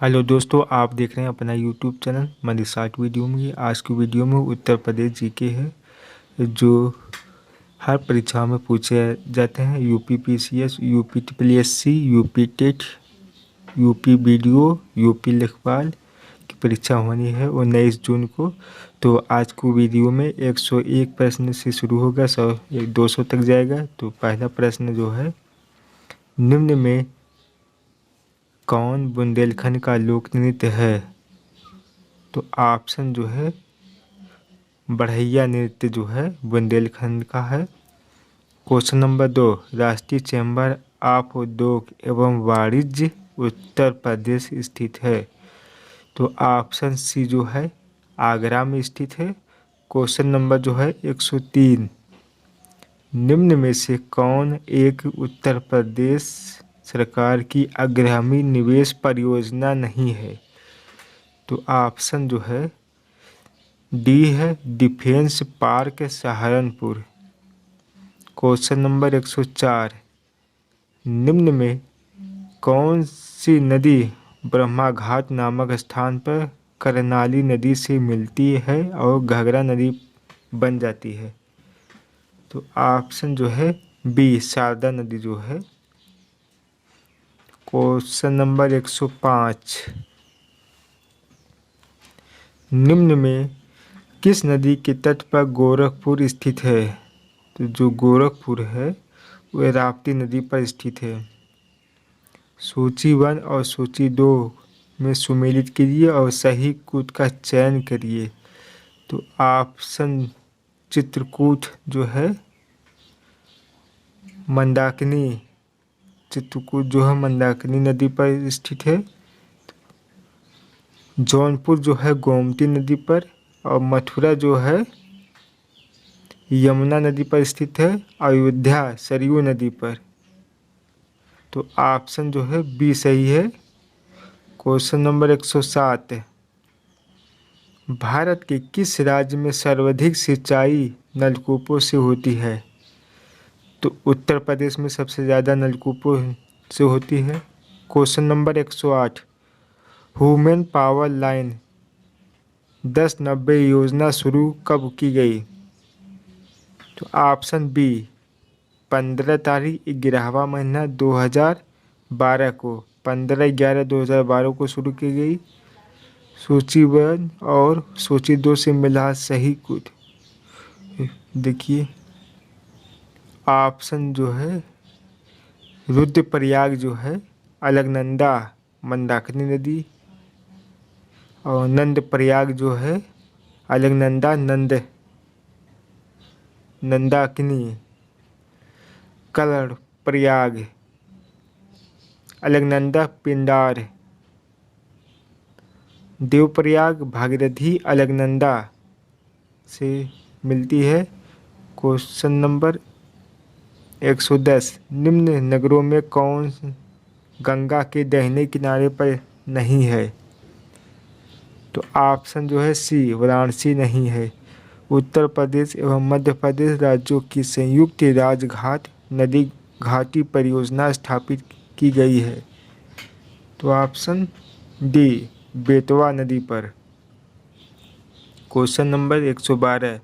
Hello दोस्तों, आप देख रहे हैं अपना YouTube channel money short video में। आज की वीडियो में उत्तर प्रदेश जीके है जो हर परीक्षाओं में पूछे जाते हैं। UP PCS, UP triple UP TET, UP BDO, UP लेखपाल की परीक्षा होनी है 19 जून को। तो आज को वीडियो में 101 प्रश्न से शुरू होगा, 200 तक जाएगा। तो पहला प्रश्न जो है, निम्न में कौन बुंदेलखंड का लोक नृत्य है? तो ऑप्शन जो है बढ़ैया नृत्य जो है बुंदेलखंड का है। क्वेश्चन नंबर 2, राष्ट्रीय चैम्बर ऑफ उद्योग एवं वाणिज्य उत्तर प्रदेश स्थित है। तो ऑप्शन सी जो है आगरा में स्थित है। क्वेश्चन नंबर जो है 103, निम्न में से कौन एक उत्तर प्रदेश सरकार की अग्रगामी निवेश परियोजना नहीं है? तो ऑप्शन जो है डी है defence park Saharanpur. Question number 104, निम्न में कौन सी नदी ब्रह्माघाट नामक स्थान पर करनाली नदी से मिलती है और घाघरा नदी बन जाती है? तो ऑप्शन जो है बी शारदा नदी जो है। क्वेश्चन नंबर 105, निम्न में किस नदी के तट पर गोरखपुर स्थित है? तो जो गोरखपुर है वह राप्ती नदी पर स्थित है। सूची 1 और सूची 2 में सुमेलित कीजिए और सही कूट का चयन करिए। तो ऑप्शन चित्रकूट जो है मंदाकिनी, चित्रकूट जो है मंदाकिनी नदी पर स्थित है। जौनपुर जो है गोमती नदी पर, और मथुरा जो है यमुना नदी पर स्थित है। अयोध्या सरयू नदी पर। तो ऑप्शन जो है बी सही है। क्वेश्चन नंबर 107, भारत के किस राज्य में सर्वाधिक सिंचाई नलकूपों से होती है? तो उत्तर प्रदेश में सबसे ज़्यादा नलकूपों से होती है। Question number 108, human power line 1090 योजना शुरू कब की गई? तो ऑप्शन बी 15 तारीख 11वां महीना 2012 को, 15/11/2012 को शुरू की गई। सूची 1 और सूची 2 से मिला सही कुछ देखिए। ऑप्शन जो है रुद्रप्रयाग जो है अलकनंदा मंदाकिनी नदी, और नंद प्रयाग जो है अलकनंदा नंदाकिनी, कर्ण प्रयाग अलकनंदा पिंडार, देवप्रयाग भागीरथी अलकनंदा से मिलती है। क्वेश्चन नंबर 110, निम्न नगरों में कौन गंगा के दाहिने किनारे पर नहीं है? तो ऑप्शन जो है सी वाराणसी नहीं है। उत्तर प्रदेश एवं मध्य प्रदेश राज्यों की संयुक्त राजघाट नदी घाटी परियोजना स्थापित की गई है। तो ऑप्शन डी बेतवा नदी पर। क्वेश्चन नंबर 112,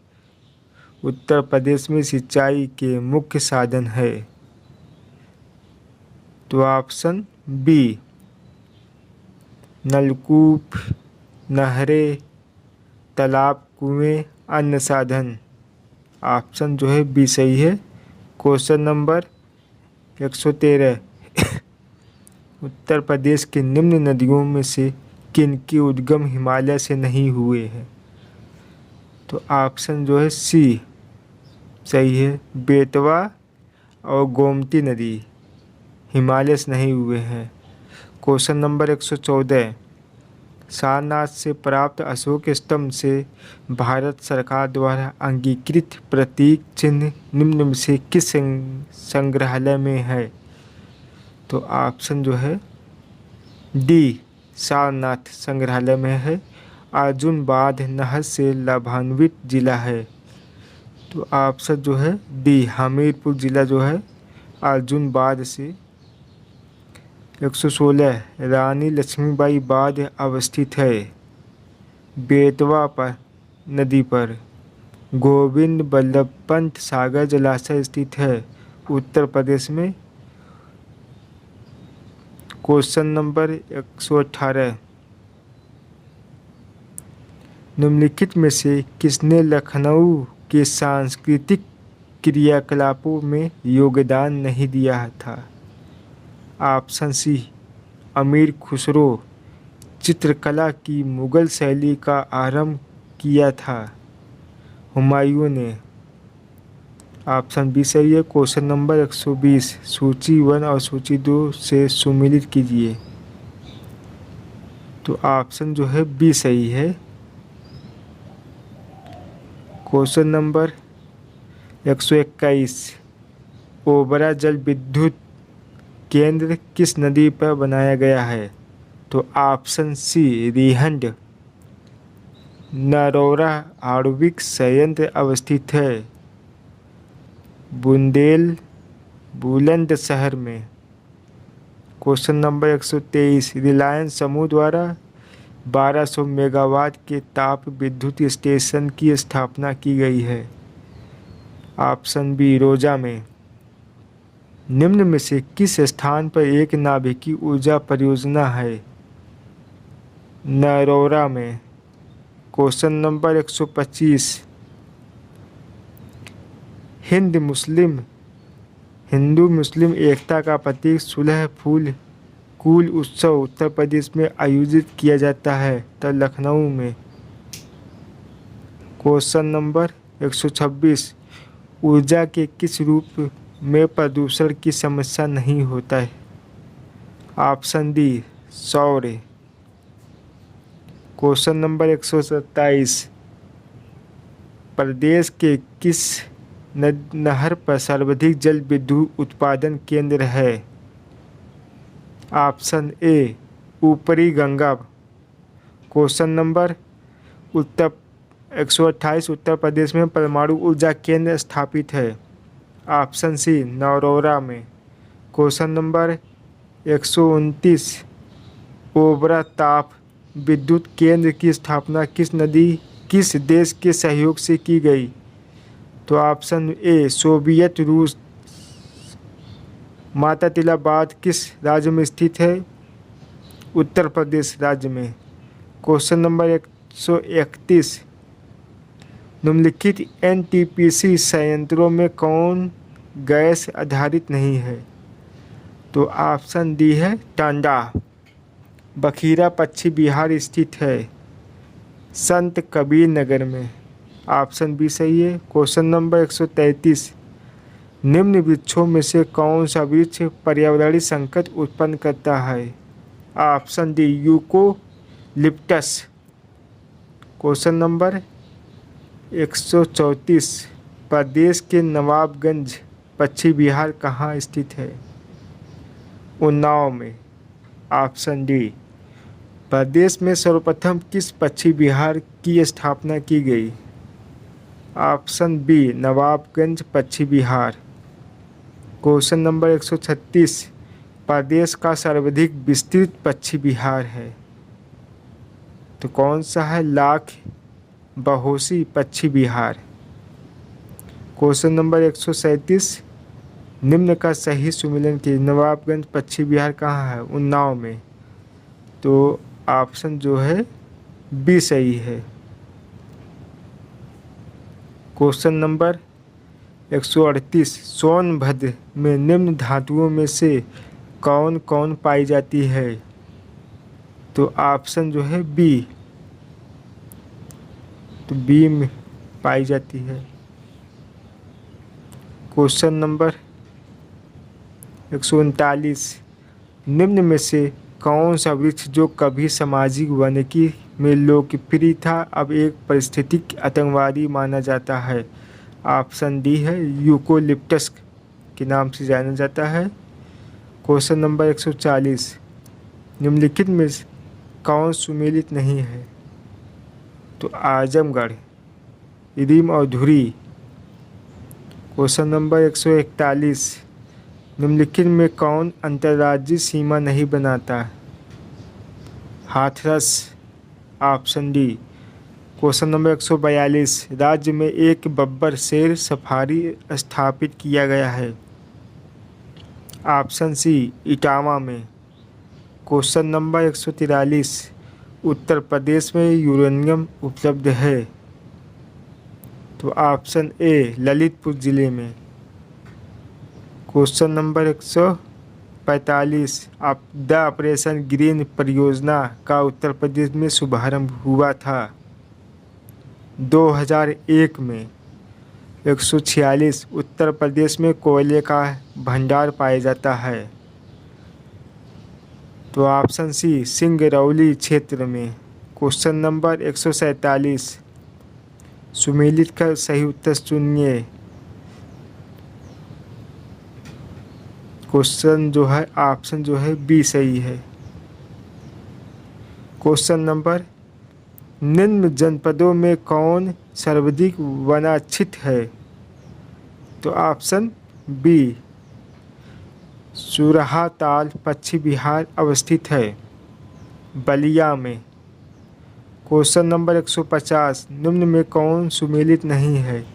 उत्तर प्रदेश में सिंचाई के मुख्य साधन है? तो ऑप्शन बी नलकूप, नहरें, तालाब, कुएं, अन्य साधन। ऑप्शन जो है बी सही है। क्वेश्चन नंबर 113, उत्तर प्रदेश के निम्न नदियों में से किन की उद्गम हिमालय से नहीं हुए हैं? तो ऑप्शन जो है सी सही है। बेतवा और गोमती नदी हिमालय से नहीं हुए हैं। क्वेश्चन नंबर 114, सारनाथ से प्राप्त अशोक स्तंभ से भारत सरकार द्वारा अंगीकृत प्रतीक चिन्ह निम्न में से किस संग्रहालय में है? तो ऑप्शन जो है डी सारनाथ संग्रहालय में है। अर्जुन बांध नहर से लाभान्वित जिला है। तो ऑप्शन जो है डी हमीरपुर जिला जो है अर्जुन बांध से 116 रानी लक्ष्मीबाई बाँध अवस्थित है। बेतवा पर नदी पर। गोविंद बल्लभ पंत सागर जलाशय स्थित है उत्तर प्रदेश में। क्वेश्चन नंबर 118 निम्नलिखित में से किसने लखनऊ के सांस्कृतिक क्रियाकलापों में योगदान नहीं दिया था? ऑप्शन सी अमीर खुसरो चित्रकला की मुगल शैली का आरंभ किया था हुमायूं ने। ऑप्शन बी सही है। क्वेश्चन नंबर 120 सूची 1 और सूची 2 से सुमेलित कीजिए। तो ऑप्शन जो है बी सही है। क्वेश्चन नंबर 121 ओबरा जल विद्युत केंद्र किस नदी पर बनाया गया है? तो ऑप्शन सी रिहंड नरौरा आणविक संयंत्र अवस्थित है बुलंदशहर में। क्वेश्चन नंबर 123 रिलायंस समूह द्वारा 1200 मेगावाट के ताप विद्युत स्टेशन की स्थापना की गई है। ऑप्शन बी रोजा में। निम्न में से किस स्थान पर एक नाभिकीय ऊर्जा परियोजना है? नरौरा में। क्वेश्चन नंबर 125 हिंदू मुस्लिम एकता का प्रतीक सुलह फूल कूल उत्सव उत्तर प्रदेश में आयोजित किया जाता है तो लखनऊ में। क्वेश्चन नंबर 126 ऊर्जा के किस रूप में प्रदूषण की समस्या नहीं होता है? ऑप्शन डी सौर। क्वेश्चन नंबर 127 प्रदेश के किस नहर पर सर्वाधिक जल विद्युत उत्पादन केंद्र है? ऑप्शन ए ऊपरी गंगा। क्वेश्चन नंबर 128 उत्तर प्रदेश में परमाणु ऊर्जा केंद्र स्थापित है। ऑप्शन सी नरौरा में। क्वेश्चन नंबर 129 ओबरा ताप विद्युत केंद्र की स्थापना किस देश के सहयोग से की गई? तो ऑप्शन ए सोवियत रूस। मातातिलाबाद किस राज्य में स्थित है? उत्तर प्रदेश राज्य में। क्वेश्चन नंबर 131 निम्नलिखित एनटीपीसी संयंत्रों में कौन गैस आधारित नहीं है? तो ऑप्शन डी है टांडा। बखीरा पश्चिम बिहार स्थित है संत कबीर नगर में। ऑप्शन बी सही है। क्वेश्चन नंबर 133 निम्न वृक्षों में से कौन सा वृक्ष पर्यावरणीय संकट उत्पन्न करता है? Option D eucalyptus. Question number 134 प्रदेश के नवाबगंज पश्चिम बिहार कहाँ स्थित है? उन्नाव में। ऑप्शन डी प्रदेश में सर्वप्रथम किस पश्चिम बिहार की स्थापना की गई? ऑप्शन बी नवाबगंज पश्चिम बिहार। क्वेश्चन नंबर 136 प्रदेश का सर्वाधिक विस्तृत पश्चिम बिहार है तो कौन सा है? लाख बहोसी पश्चिम बिहार। क्वेश्चन नंबर 137 निम्न का सही सुमेलन की नवाबगंज पश्चिम बिहार कहाँ है? उन्नाव में। तो ऑप्शन जो है बी सही है। क्वेश्चन नंबर 138 सोनभद्र में निम्न धातुओं में से कौन कौन पाई जाती है? तो ऑप्शन जो है बी। तो बी में पाई जाती है। क्वेश्चन नंबर 139 निम्न में से कौन सा वृक्ष जो कभी सामाजिक वानिकी में लोकप्रिय था अब एक पारिस्थितिक आतंकवादी माना जाता है? ऑप्शन डी है यूकोलिप्टस के नाम से जाना जाता है। क्वेश्चन नंबर 140 निम्नलिखित में कौन सुमेलित नहीं है? तो आजमगढ़ रीम और धुरी। क्वेश्चन नंबर 141 निम्नलिखित में कौन अंतर्राज्यीय सीमा नहीं बनाता? Hathras. Option D. Question number 142, राज्य में एक बब्बर शेर सफारी स्थापित किया गया है। ऑप्शन सी, इटावा में। क्वेश्चन नंबर 143, उत्तर प्रदेश में यूरेनियम उपलब्ध है। तो ऑप्शन ए, ललितपुर जिले में। Question number 145, the operation green परियोजना का उत्तर प्रदेश में शुभारंभ हुआ था 2001 में। 146, उत्तर प्रदेश में कोयले का भंडार पाया जाता है। तो ऑप्शन सी, सिंगरौली क्षेत्र में। क्वेश्चन नंबर 147, सुमेलित का सही उत्तर चुनिए। क्वेश्चन जो है ऑप्शन जो है बी सही है। क्वेश्चन नंबर, निम्न जनपदों में कौन सर्वाधिक वनाच्छित है? तो ऑप्शन बी, सुरहा ताल पश्चिम बिहार अवस्थित है, बलिया में। क्वेश्चन नंबर 150, निम्न में कौन सुमेलित नहीं है?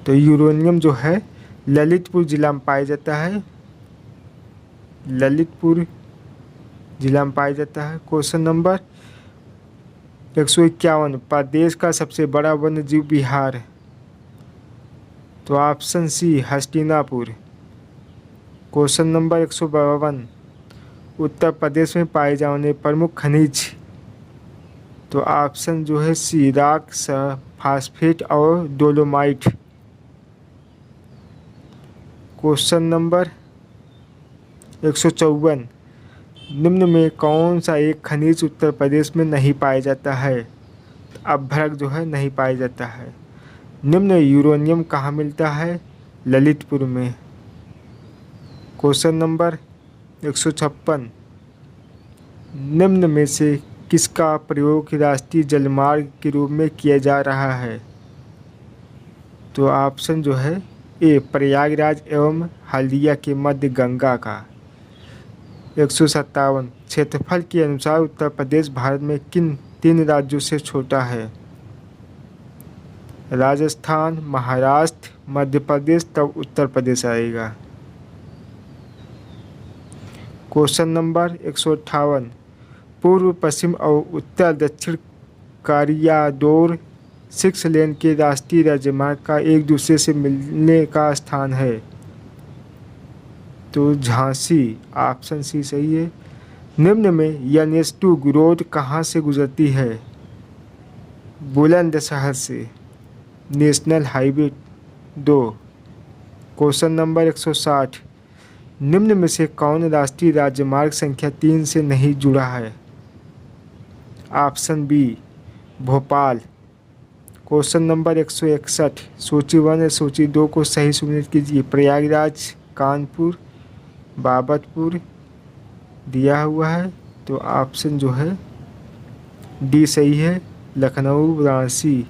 तो यूरेनियम जो है ललितपुर जिला में पाया जाता है, ललितपुर जिला में पाया जाता है। क्वेश्चन नंबर 151, प्रदेश का सबसे बड़ा वन्य जीव विहार। तो option C, Hastinapur. Question number 152, Uttar Pradesh में पाए जाने प्रमुख खनिज। तो ऑप्शन जो है सी, राक, फास्फेट और डोलोमाइट। क्वेश्चन नंबर 154, निम्न में कौन सा एक खनिज उत्तर प्रदेश में नहीं पाया जाता है? अभ्रक जो है नहीं पाया जाता है। निम्न यूरेनियम कहाँ मिलता है? ललितपुर में। क्वेश्चन नंबर 156, निम्न में से किसका प्रयोग राष्ट्रीय जलमार्ग के रूप में किया जा रहा है? तो ऑप्शन जो है ए, प्रयागराज एवं हल्दिया के मध्य गंगा का। 157, क्षेत्रफल के अनुसार उत्तर प्रदेश भारत में किन 3 राज्यों से छोटा है? राजस्थान, महाराष्ट्र, मध्य प्रदेश, तब उत्तर प्रदेश आएगा। क्वेश्चन नंबर 158, पूर्व पश्चिम और उत्तर दक्षिण कॉरिडोर 6 लेन के राष्ट्रीय राजमार्ग का एक दूसरे से मिलने का स्थान है। तो झांसी। ऑप्शन सी सही है। निम्न में NH2 रोड कहाँ से गुजरती है? बुलंदशहर से, नेशनल हाईवे 2। क्वेश्चन नंबर 160, निम्न में से कौन राष्ट्रीय राजमार्ग संख्या 3 से नहीं जुड़ा है? Option B, Bhopal. Question number 161, सूची 1 और सूची 2 को सही सुनिश्चित कीजिए। प्रयागराज, कानपुर, बाबतपुर दिया हुआ है। तो ऑप्शन जो है डी सही है, लखनऊ, वाराणसी।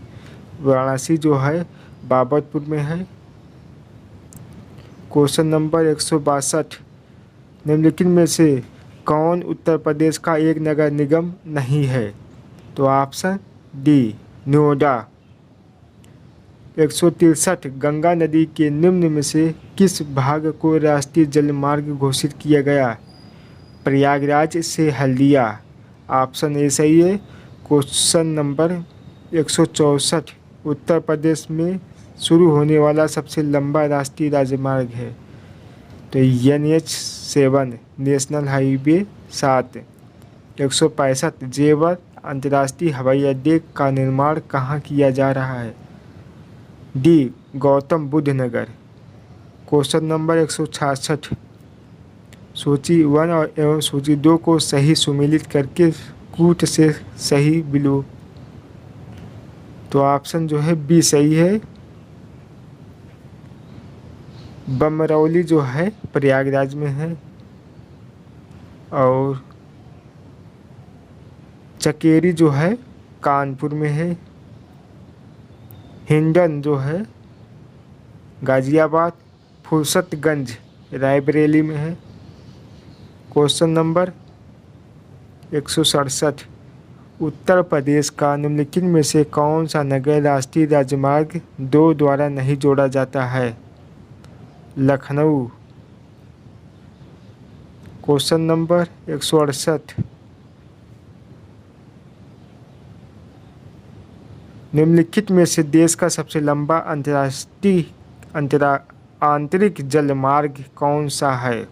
वाराणसी जो है बाबतपुर में है। क्वेश्चन नंबर 162, निम्नलिखित में से कौन उत्तर प्रदेश का एक नगर निगम नहीं है? तो ऑप्शन डी, नोएडा। 163, गंगा नदी के निम्न में से किस भाग को राष्ट्रीय जलमार्ग घोषित किया गया? प्रयागराज से हल्दिया। ऑप्शन ए सही है। क्वेश्चन नंबर 164, उत्तर प्रदेश में शुरू होने वाला सबसे लंबा राष्ट्रीय राजमार्ग है? तो NH7, नेशनल हाईवे 7। 165, जेवर अंतर्राष्ट्रीय हवाई अड्डे का निर्माण कहाँ किया जा रहा है? डी, गौतम बुद्ध नगर। क्वेश्चन नंबर 166, सूची 1 और एवं सूची 2 को सही सुमेलित करके कूट से सही बिलो। तो ऑप्शन जो है बी सही है। बमरौली जो है प्रयागराज में है और चकेरी जो है कानपुर में है। हिंडन जो है गाजियाबाद, फुर्सतगंज रायबरेली में है। क्वेश्चन नंबर 167, उत्तर प्रदेश का निम्नलिखित में से कौन सा नगर राष्ट्रीय राजमार्ग 2 द्वारा नहीं जोड़ा जाता है? लखनऊ। क्वेश्चन नंबर 168, निम्नलिखित में से देश का सबसे लंबा आंतरिक जलमार्ग कौन सा है?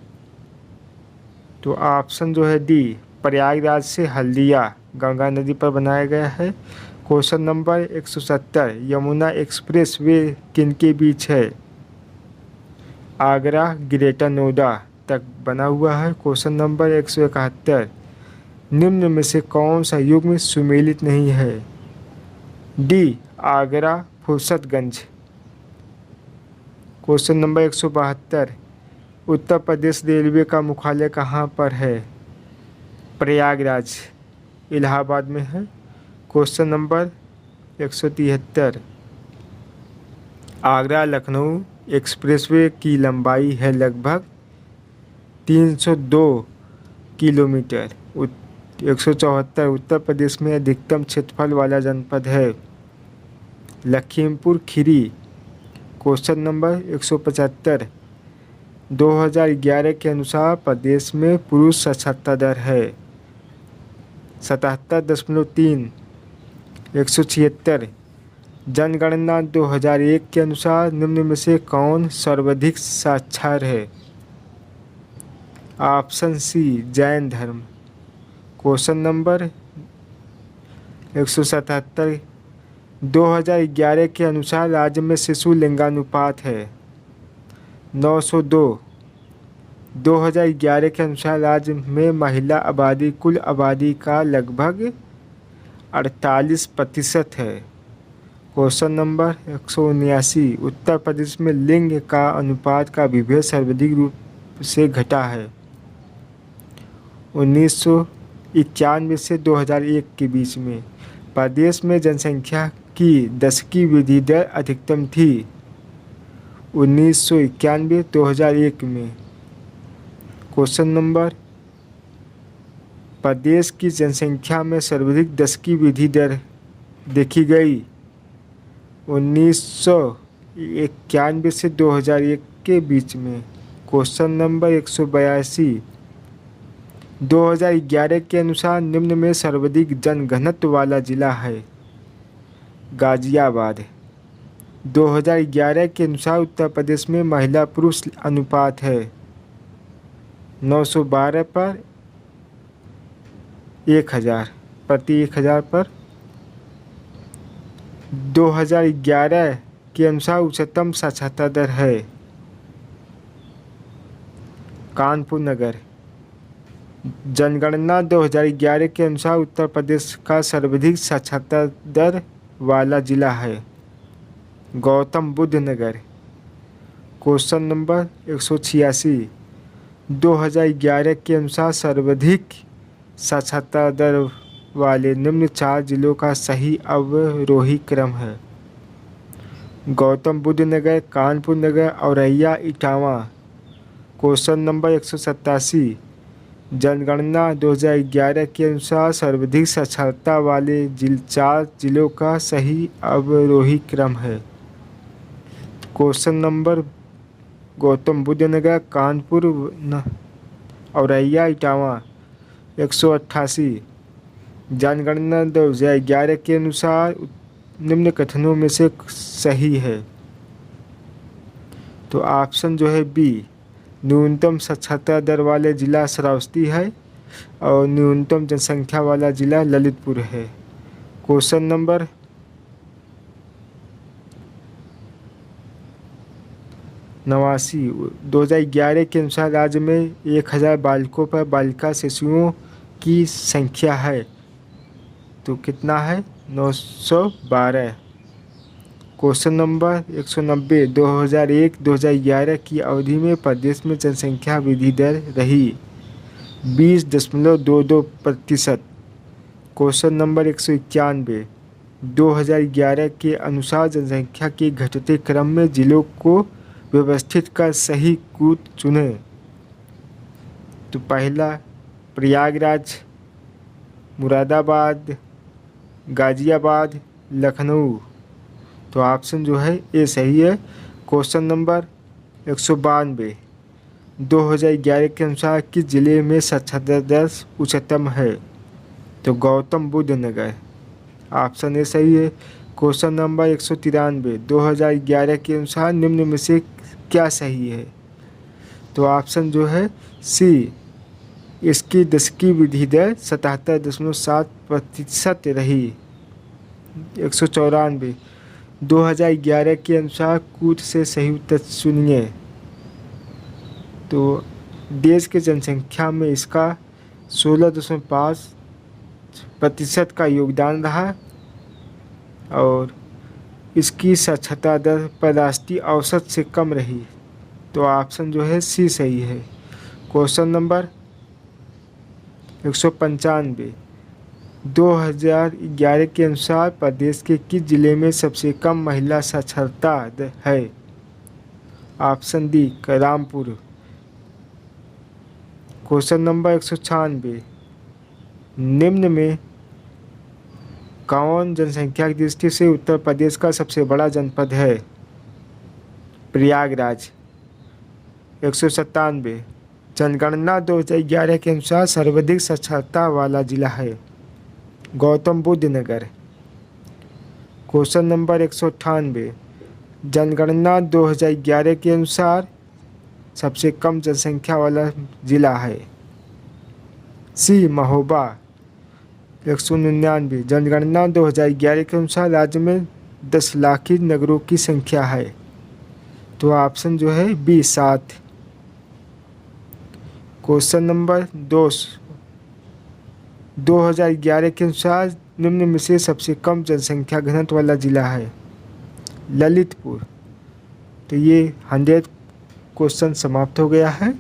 तो ऑप्शन जो है डी, प्रयागराज से हल्दिया गंगा नदी पर बनाया गया है। Question number 170, Yamuna express way किनके बीच है? आगरा ग्रेटर नोएडा तक बना हुआ है। क्वेश्चन नंबर 171, निम्न में से कौन सा युग्म सुमेलित नहीं है? D, Agra Fursatganj. Question number 172, Uttar Pradesh railway का मुख्यालय कहाँ पर है? प्रयागराज इलाहाबाद में है। Question number 173, Agra Lucknow expressway की लंबाई है लगभग 302 किलोमीटर। 174, उत्तर प्रदेश में अधिकतम क्षेत्रफल वाला जनपद है? लखीमपुर खीरी। क्वेश्चन नंबर 175, 2011 के अनुसार प्रदेश में पुरुष साक्षरता दर है 77.3। 176, जनगणना 2001 के अनुसार निम्न में से कौन सर्वाधिक साक्षर है? ऑप्शन सी, जैन धर्म। क्वेश्चन नंबर 177, 2011 के अनुसार राज्य में शिशु लिंगानुपात है 902। 2011 के अनुसार राज्य में महिला आबादी कुल आबादी का लगभग 48% है। क्वेश्चन नंबर 179, उत्तर प्रदेश में लिंग का अनुपात का विभेद सर्वाधिक रूप से घटा है 1991 से 2001 के बीच में। प्रदेश में जनसंख्या की दशकीय वृद्धि दर अधिकतम थी 1991-2001 में। क्वेश्चन नंबर, प्रदेश की जनसंख्या में सर्वाधिक दशकीय वृद्धि दर देखी गई 1991 से 2001 के बीच में। क्वेश्चन नंबर 182, 2011 के अनुसार निम्न में सर्वाधिक जनघनत्व वाला जिला है? गाजियाबाद। 2011 के अनुसार उत्तर प्रदेश में महिला पुरुष अनुपात है 912 पर 1000 प्रति 1000 पर। 2011 के अनुसार उच्चतम साक्षरता दर है कानपुर नगर। जनगणना 2011 के अनुसार उत्तर प्रदेश का सर्वाधिक साक्षरता दर वाला जिला है गौतम बुद्ध नगर। क्वेश्चन नंबर 186, 2011 के अनुसार सर्वाधिक साक्षरता दर वाले निम्न 4 जिलों का सही अवरोही क्रम है? गौतम बुद्ध नगर, कानपुर नगर, औरैया, इटावा। क्वेश्चन नंबर 187, जनगणना 2011 के अनुसार सर्वाधिक साक्षरता वाले 4 जिलों का सही अवरोही क्रम है? क्वेश्चन नंबर, गौतम बुद्ध नगर, कानपुर, औरैया, इटावा। 188, जनगणना 2011 के अनुसार निम्न कथनों में से सही है? तो ऑप्शन जो है बी, न्यूनतम साक्षरता दर वाले जिला श्रावस्ती है और न्यूनतम जनसंख्या वाला जिला ललितपुर है। क्वेश्चन नंबर 89, 2011 के अनुसार राज्य में 1000 बालकों पर बालिका शिशुओं की संख्या है तो कितना है? 912। क्वेश्चन नंबर 190, 2001-2011 की अवधि में प्रदेश में जनसंख्या वृद्धि दर रही 20.22%। क्वेश्चन नंबर 191, 2011 के अनुसार जनसंख्या के घटते क्रम में जिलों को व्यवस्थित का सही कूट चुनें। तो पहला प्रयागराज, मुरादाबाद, गाज़ियाबाद, लखनऊ। तो ऑप्शन जो है ये सही है। क्वेश्चन नंबर 192, 2011 के अनुसार किस जिले में साक्षरता दर उच्चतम है? तो गौतम बुद्ध नगर। ऑप्शन ए सही है। क्वेश्चन नंबर 193, 2011 के अनुसार निम्न में से क्या सही है? तो ऑप्शन जो है सी, इसकी दशकीय वृद्धि दर 77.7% रही। 194, 2011 के अनुसार कूट से सही उत्तर चुनिए। तो देश की जनसंख्या में इसका 16.5% का योगदान रहा और इसकी साक्षरता दर पर राष्ट्रीय औसत से कम रही। तो ऑप्शन जो है सी सही है। क्वेश्चन नंबर 195, 2011 के अनुसार प्रदेश के किस जिले में सबसे कम महिला साक्षरता दर है? Option D, Rampur. Question number 196, निम्न में कौन जनसंख्या की दृष्टि से उत्तर प्रदेश का सबसे बड़ा जनपद है? प्रयागराज। 197, जनगणना 2011 के अनुसार सर्वाधिक साक्षरता वाला जिला है? गौतम बुद्ध नगर। क्वेश्चन नंबर 198, जनगणना 2011 के अनुसार सबसे कम जनसंख्या वाला जिला है? सी, महोबा। 199, जनगणना 2011 के अनुसार राज्य में 10 लाखी नगरों की संख्या है? तो ऑप्शन जो है बी, 7। क्वेश्चन नंबर 2011 के अनुसार निम्न में से सबसे कम जनसंख्या घनत्व वाला जिला है? ललितपुर। तो ये 100 क्वेश्चन समाप्त हो गया है।